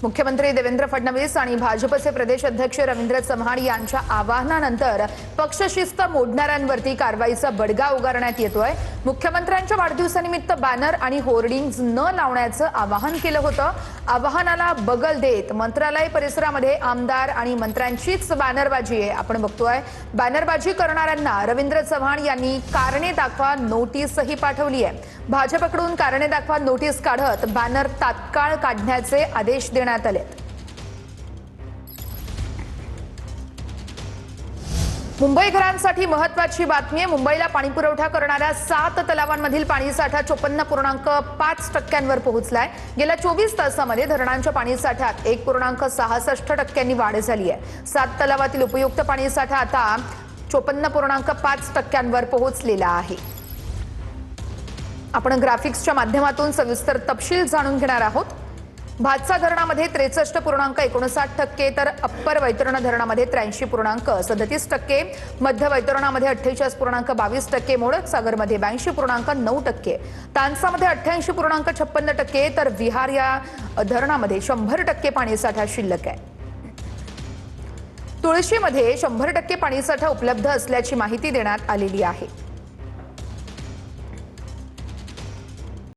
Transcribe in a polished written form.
मुख्यमंत्री देवेंद्र फडणवीस आणि भाजपचे प्रदेश अध्यक्ष रवींद्र चव्हाण यांच्या आवाहनानंतर पक्षशिस्त मोडणाऱ्यांवरती कारवाईचा बडगा उगारण्यात येतोय। मुख्यमंत्र्यांच्या वाढदिवसानिमित्त बॅनर आणि होर्डिंग्ज न लावण्याचं आवाहन केलं होतं। आवाहनाला बगल देत मंत्रालय परिसरामध्ये आमदार आणि मंत्र्यांचीच बॅनरबाजी आहे। आपण बघतोय बॅनरबाजी करणाऱ्यांना रवींद्र चव्हाण यांनी कारणे दाखवा नोटीसही पाठवली आहे। भाजपकडून कारणे दाखवा नोटीस काढत बॅनर तात्काळ काढण्याचे आदेश देण्यात आले। मुंबईकरांसाठी महत्त्वाची बातमी आहे। मुंबईला पाणीपुरवठा करणाऱ्या 7 तलावांमधील पाणीसाठा 54.5% पोहोचलाय। गेल्या 24 तासांमध्ये धरणांच्या पाणीसाठ्यात 1.66% वाढ झाली आहे। 7 तलावातील उपयुक्त पाणीसाठा आता 54.5% पोहोचलेला आहे। आपण ग्राफिक्सच्या माध्यमातून सविस्तर तपशील जाणून घेणार आहोत। भातसा धरणामध्ये 63.59%, तर अप्पर वैतरणा धरणामध्ये 83.37%, मध्य वैतरणामध्ये 48.22%, मोडक सागरमध्ये 82.9%, तानसामध्ये 88.56%, तर विहार या धरणामध्ये 100% पाणीसाठा शिल्लक आहे। तुळशीमध्ये 100% पाणीसाठा उपलब्ध असल्याची माहिती देण्यात आलेली आहे।